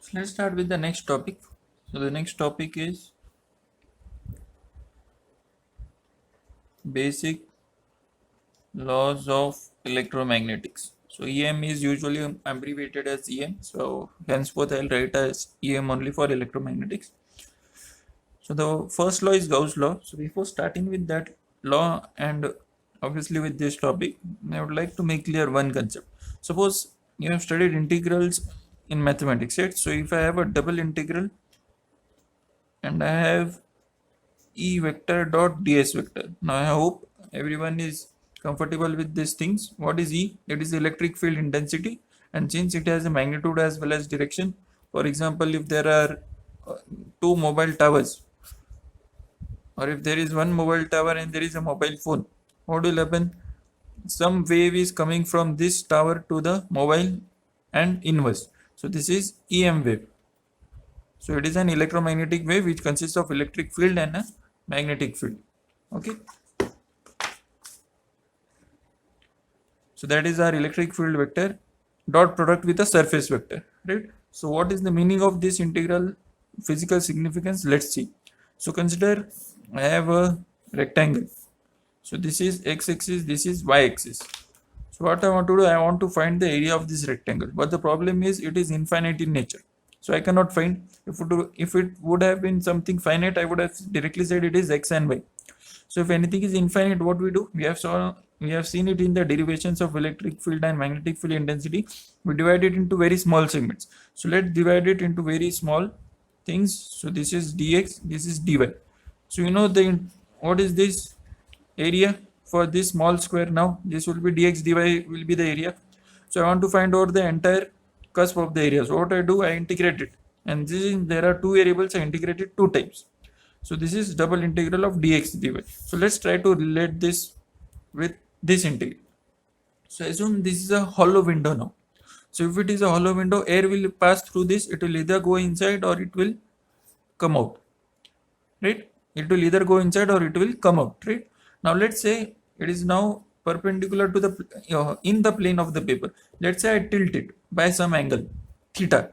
So let's start with the next topic. So the next topic is basic laws of electromagnetics. So EM is usually abbreviated as EM. So henceforth I'll write as EM only for electromagnetics. So the first law is Gauss law. So before starting with that law and obviously with this topic, I would like to make clear one concept. Suppose you have studied integrals in mathematics, right? So if I have a double integral and I have E vector dot ds vector. Now I hope everyone is comfortable with these things. What is E? It is electric field intensity, and since it has a magnitude as well as direction, for example, if there are two mobile towers, or if there is one mobile tower and there is a mobile phone, what will happen? Some wave is coming from this tower to the mobile and inverse. So this is EM wave. So it is an electromagnetic wave which consists of electric field and a magnetic field. Okay. So that is our electric field vector dot product with a surface vector, right? So what is the meaning of this integral physical significance? Let's see. So consider I have a rectangle. So this is x-axis, this is y-axis. So what I want to do, I want to find the area of this rectangle. But the problem is it is infinite in nature. So I cannot find. If it would have been something finite, I would have directly said it is x and y. So if anything is infinite, what we do? We have seen it in the derivations of electric field and magnetic field intensity. We divide it into very small segments. So let's divide it into very small things. So this is dx, this is dy. So you know what is this area for this small square now? This will be dx dy will be the area. So I want to find out the entire cusp of the area. So what I do, I integrate it. And there are two variables, I integrate it two times. So this is double integral of dx dy. So let's try to relate this with this integral. So assume this is a hollow window now. So if it is a hollow window, air will pass through this. It will either go inside or it will come out. Right? It will either go inside or it will come out. Right? Now let's say it is now perpendicular to the in the plane of the paper. Let's say I tilt it by some angle theta.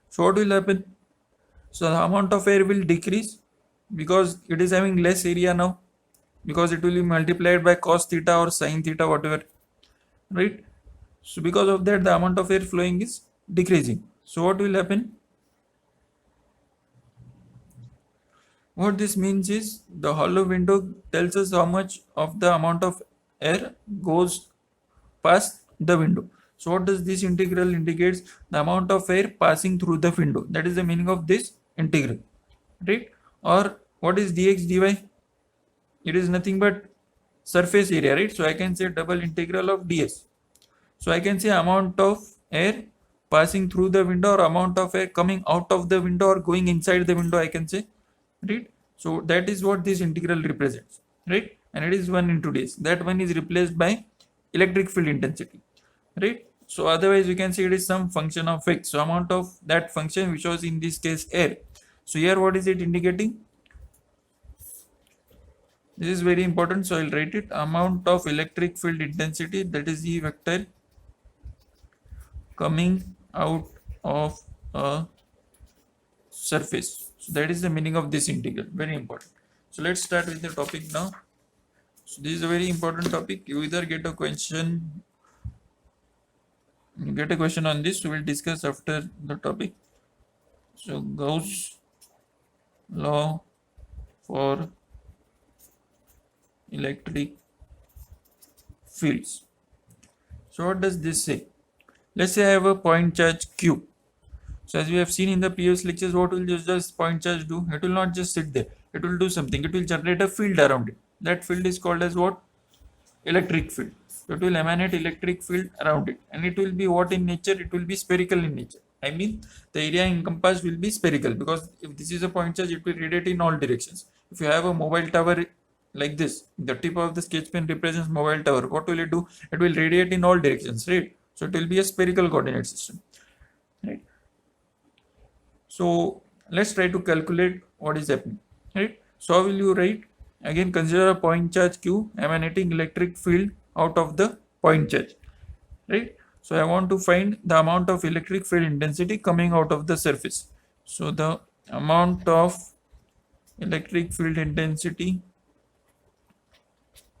So what will happen? So the amount of air will decrease because it is having less area now, because it will be multiplied by cos theta or sin theta, whatever, right? So because of that, the amount of air flowing is decreasing. So what will happen? What this means is the hollow window tells us how much of the amount of air goes past the window. So what does this integral indicates? The amount of air passing through the window. That is the meaning of this integral, right? Or what is dx dy? It is nothing but surface area, right? So I can say double integral of ds. So I can say amount of air passing through the window or amount of air coming out of the window or going inside the window, I can say, right? So that is what this integral represents, right? And it is 1 into ds. That one is replaced by electric field intensity, right? So otherwise you can say it is some function of x. So amount of that function, which was in this case air. So here what is it indicating? This is very important, so I'll write it. Amount of electric field intensity, that is E vector coming out of a surface. So that is the meaning of this integral. Very important. So let's start with the topic now. So this is a very important topic. You either get a question on this. We will discuss after the topic. So Gauss law for electric fields. So what does this say? Let's say I have a point charge Q. So as we have seen in the previous lectures, what will this point charge do? It will not just sit there. It will do something. It will generate a field around it. That field is called as what? Electric field. So it will emanate electric field around it. And it will be what in nature? It will be spherical in nature. I mean, the area encompassed will be spherical, because if this is a point charge, it will radiate in all directions. If you have a mobile tower like this, the tip of the sketch pen represents mobile tower. What will it do? It will radiate in all directions, right? So it will be a spherical coordinate system, right? So let's try to calculate what is happening, right? So how will you write? Again, consider a point charge Q emanating electric field out of the point charge, right? So I want to find the amount of electric field intensity coming out of the surface. So the amount of electric field intensity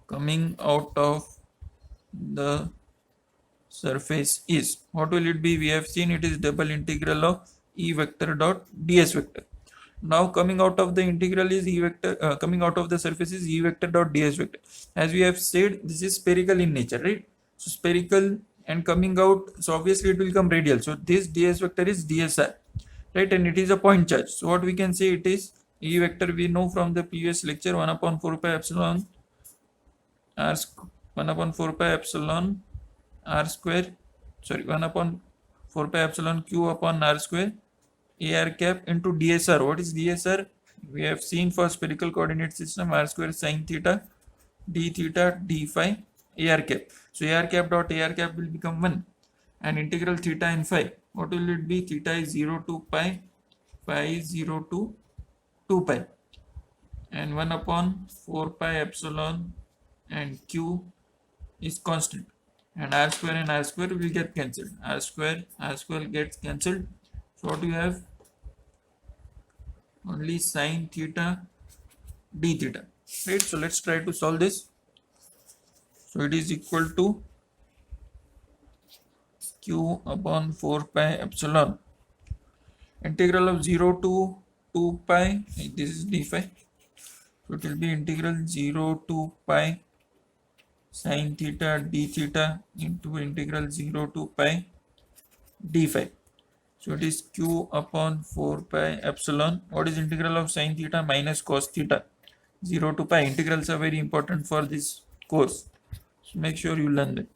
coming out of the surface is, what will it be? We have seen it is double integral of E vector dot ds vector. Now coming out of the integral is E vector, coming out of the surface is E vector dot ds vector. As we have said, this is spherical in nature, right? So spherical and coming out, so obviously it will come radial. So this ds vector is dsr, right? And it is a point charge. So what we can say, it is E vector, we know from the previous lecture, 1 upon 4 pi epsilon r 1 upon 4 pi epsilon r square, sorry, 1 upon 4 pi epsilon q upon r square ar cap into dsr. What is dsr? We have seen for spherical coordinate system, r square sine theta d theta d phi ar cap. So ar cap dot ar cap will become 1, and integral theta and phi, what will it be? Theta is 0 to pi, phi is 0 to 2 pi, and 1 upon 4 pi epsilon and q is constant, and r square will get cancelled. R square gets cancelled. So what you have? Only sine theta d theta, right? So let's try to solve this. So it is equal to q upon 4 pi epsilon, integral of 0 to 2 pi, this is d phi. So it will be integral 0 to pi sine theta d theta into integral 0 to pi d phi. So it is q upon 4 pi epsilon. What is integral of sine theta? Minus cos theta. 0 to pi. Integrals are very important for this course, so make sure you learn them.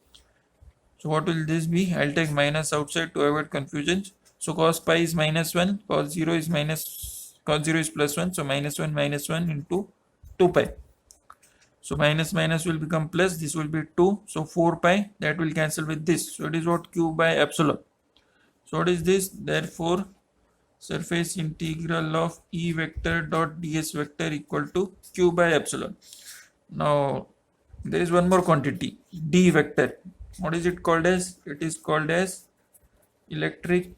So what will this be? I'll take minus outside to avoid confusion. So cos pi is minus 1, cos 0 is plus 1. So minus 1 into 2 pi. So minus minus will become plus, this will be 2. So 4 pi, that will cancel with this. So it is what? Q by epsilon. So what is this? Therefore surface integral of E vector dot ds vector equal to q by epsilon. Now there is one more quantity, d vector. What is it called as? It is called as electric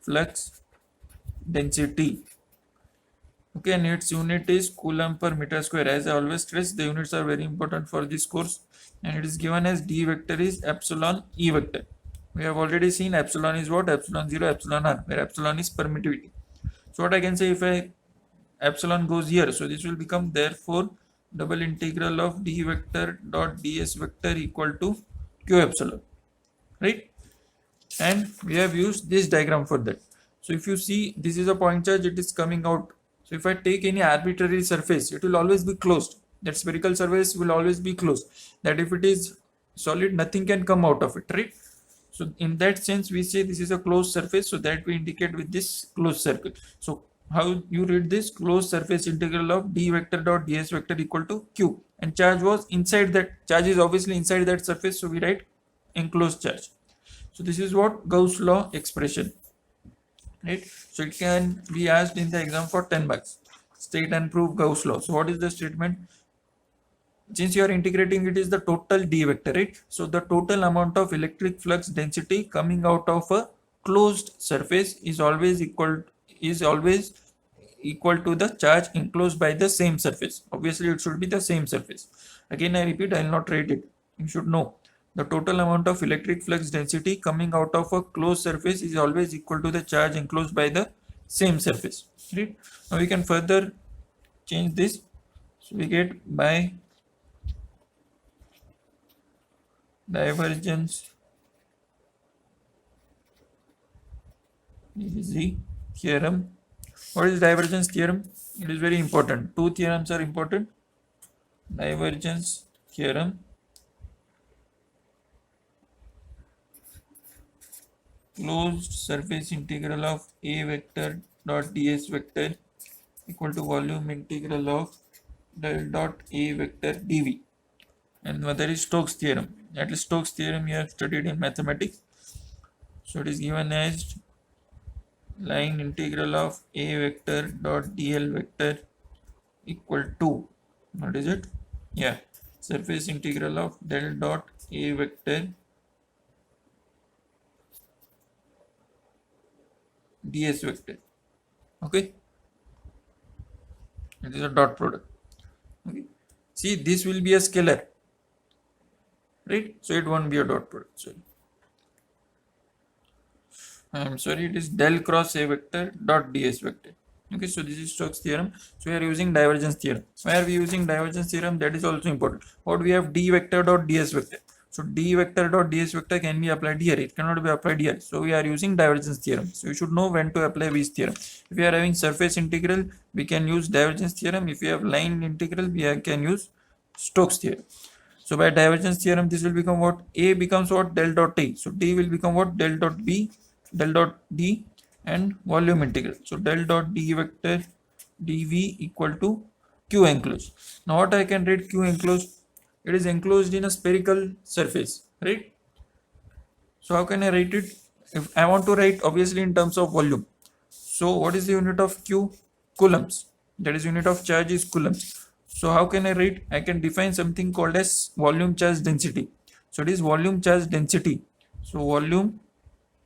flux density. Okay, and its unit is coulomb per meter square. As I always stress, the units are very important for this course, and it is given as d vector is epsilon E vector. We have already seen epsilon is what? Epsilon 0, epsilon r, where epsilon is permittivity. So what I can say, if I epsilon goes here, so this will become, therefore double integral of d vector dot ds vector equal to q epsilon, right? And we have used this diagram for that. So if you see, this is a point charge, it is coming out. So if I take any arbitrary surface, it will always be closed. That spherical surface will always be closed. That if it is solid, nothing can come out of it, right? So in that sense, we say this is a closed surface, so that we indicate with this closed circle. So how you read this? Closed surface integral of d vector dot ds vector equal to q, and charge was inside that, charge is obviously inside that surface, so we write enclosed charge. So this is what Gauss law expression, right? So it can be asked in the exam for 10 marks. State and prove Gauss law. So what is the statement? Since you are integrating, it is the total d vector, right? So the total amount of electric flux density coming out of a closed surface is always equal to the charge enclosed by the same surface. Obviously it should be the same surface. Again I repeat, I will not write it, you should know. The total amount of electric flux density coming out of a closed surface is always equal to the charge enclosed by the same surface, right? Now we can further change this. So we get by divergence, this is the theorem. What is divergence theorem? It is very important. Two theorems are important. Divergence theorem, closed surface integral of A vector dot ds vector equal to volume integral of del dot A vector dv. And there is Stokes theorem. That is Stokes theorem you have studied in mathematics. So it is given as line integral of A vector dot dl vector equal to, what is it? Yeah, surface integral of del dot A vector ds vector. Okay, it is a dot product. Okay, see, this will be a scalar, right? So it won't be a dot product. Sorry, I'm sorry, it is del cross a vector dot ds vector. Okay, so this is Stokes theorem. So we are using divergence theorem. Why are we using divergence theorem? That is also important. What we have, d vector dot ds vector. So d vector dot ds vector can be applied here. It cannot be applied here. So we are using divergence theorem. So you should know when to apply which theorem. If we are having surface integral, we can use divergence theorem. If we have line integral, we can use Stokes theorem. So by divergence theorem, this will become what? A becomes what? Del dot A. So D will become what? Del dot B, del dot D, and volume integral. So del dot D vector dV equal to Q enclosed. Now what I can write Q enclosed? It is enclosed in a spherical surface, right? So how can I write it? If I want to write obviously in terms of volume. So what is the unit of Q? Coulombs. That is, unit of charge is coulombs. So how can I write? I can define something called as volume charge density. So it is volume charge density. So volume,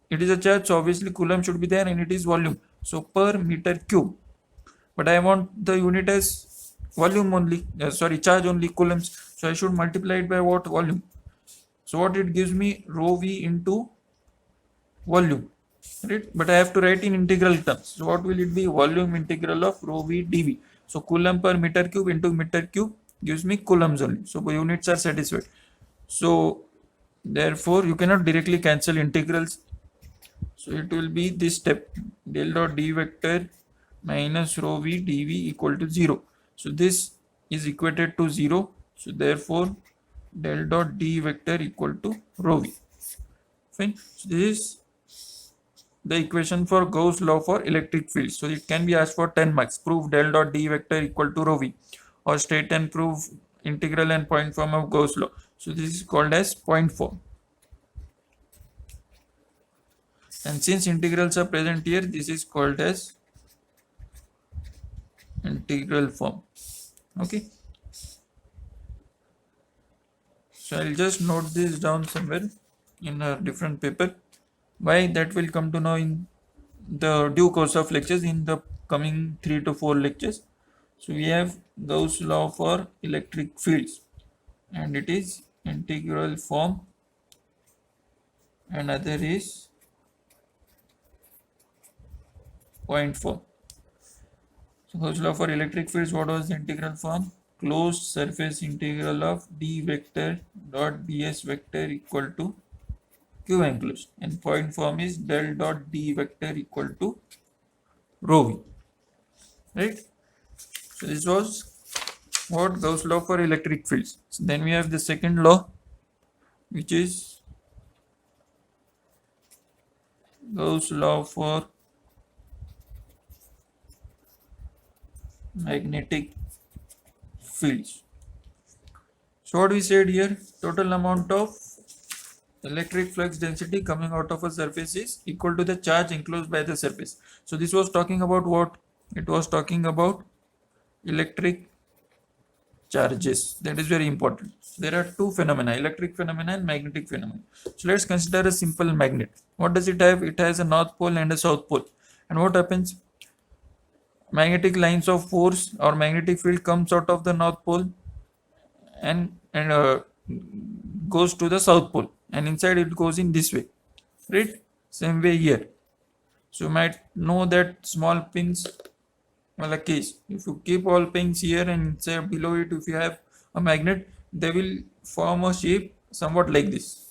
it is a charge, so obviously coulomb should be there, and it is volume. So per meter cube. But I want the unit as volume only, charge only, coulombs. So I should multiply it by what? Volume. So what it gives me? Rho v into volume, right? But I have to write in integral terms. So what will it be? Volume integral of rho v dv. So coulomb per meter cube into meter cube gives me coulombs only. So units are satisfied. So therefore you cannot directly cancel integrals. So it will be this step, del dot d vector minus rho v dv equal to 0. So this is equated to 0. So therefore del dot d vector equal to rho v. Fine. So this is the equation for Gauss law for electric field. So it can be asked for 10 marks. Prove del dot d vector equal to rho v, or state and prove integral and point form of Gauss law. So this is called as point form. And since integrals are present here, this is called as integral form. Okay. So I'll just note this down somewhere in a different paper. Why, that will come to know in the due course of lectures in the coming 3 to 4 lectures. So we have Gauss law for electric fields, and it is integral form, and other is point form. So Gauss law for electric fields, what was the integral form? Closed surface integral of d vector dot ds vector equal to Q enclosed, and point form is del dot d vector equal to rho v, right? So this was what? Gauss law for electric fields. So then we have the second law, which is Gauss law for magnetic fields. So what we said here, total amount of electric flux density coming out of a surface is equal to the charge enclosed by the surface. So this was talking about what? It was talking about electric charges. That is very important. There are two phenomena, electric phenomena and magnetic phenomena. So let's consider a simple magnet. What does it have? It has a north pole and a south pole. And what happens? Magnetic lines of force or magnetic field comes out of the north pole and goes to the south pole, and inside it goes in this way, right? Same way here. So you might know that small pins, well, a case, if you keep all pins here and inside below it, if you have a magnet, they will form a shape somewhat like this,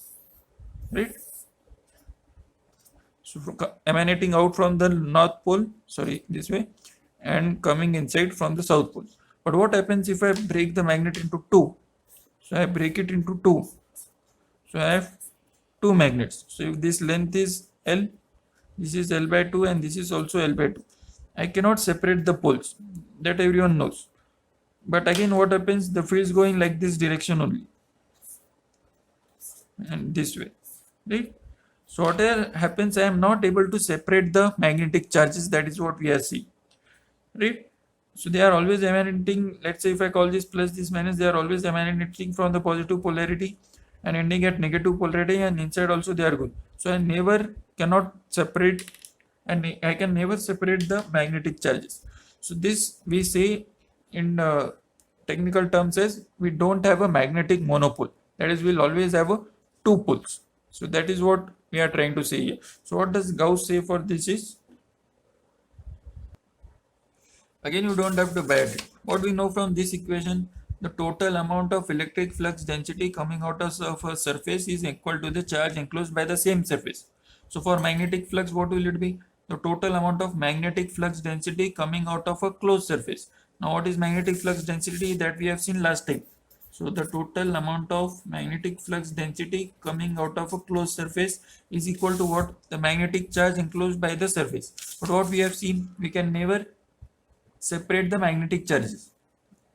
right? So emanating out from the north pole, this way, and coming inside from the south pole. But what happens if I break the magnet into two? So I break it into two. So I have two magnets. So if this length is L, this is L by 2, and this is also L by 2. I cannot separate the poles. That everyone knows. But again, what happens? The field is going like this direction only, and this way, right? So whatever happens, I am not able to separate the magnetic charges. That is what we are seeing, right? So they are always emanating. Let's say if I call this plus, this minus, they are always emanating from the positive polarity and ending at negative polarity, and inside also they are good. So I never cannot separate and I can never separate the magnetic charges. So this we say in technical terms as we don't have a magnetic monopole. That is, we'll always have a two poles. So that is what we are trying to say here. So what does Gauss say for this is, again you don't have to buy it. What we know from this equation, the total amount of electric flux density coming out of a surface is equal to the charge enclosed by the same surface. So for magnetic flux, what will it be? The total amount of magnetic flux density coming out of a closed surface. Now what is magnetic flux density? That we have seen last time. So the total amount of magnetic flux density coming out of a closed surface is equal to what? The magnetic charge enclosed by the surface. But what we have seen, we can never separate the magnetic charges.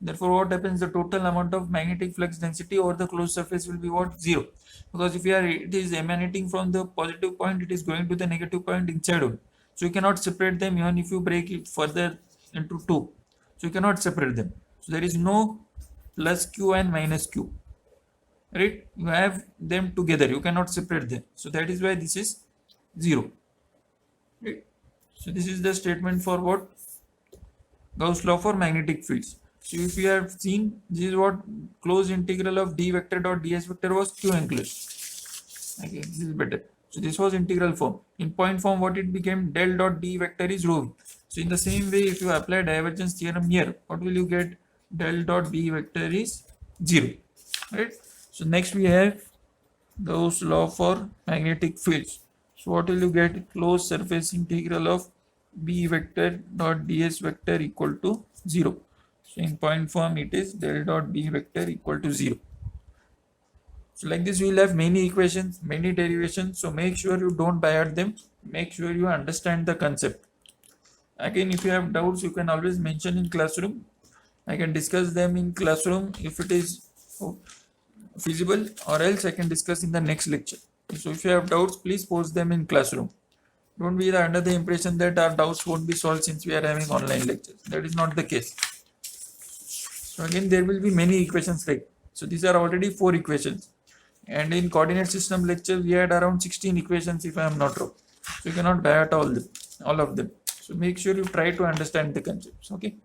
Therefore, what happens? The total amount of magnetic flux density over the closed surface will be what? Zero. Because if it is emanating from the positive point, it is going to the negative point inside of it. So you cannot separate them even if you break it further into two. So you cannot separate them. So there is no plus Q and minus Q. Right? You have them together. You cannot separate them. So that is why this is zero. Right? So this is the statement for what? Gauss law for magnetic fields. So if you have seen, this is what closed integral of d vector dot ds vector was Q enclosed. Okay, this is better. So this was integral form. In point form, what it became? Del dot d vector is rho v. So in the same way, if you apply divergence theorem here, what will you get? Del dot b vector is 0. Right? So next we have Gauss law for magnetic fields. So what will you get? Closed surface integral of b vector dot ds vector equal to 0. So in point form, it is del dot b vector equal to 0. So like this, we will have many equations, many derivations. So make sure you don't buy at them. Make sure you understand the concept. Again, if you have doubts, you can always mention in classroom. I can discuss them in classroom if it is feasible, or else I can discuss in the next lecture. So if you have doubts, please post them in classroom. Don't be under the impression that our doubts won't be solved since we are having online lectures. That is not the case. So again, there will be many equations, right? So these are already 4 equations. And in coordinate system lecture, we had around 16 equations if I am not wrong. So you cannot buy at all of them. So make sure you try to understand the concepts. Okay.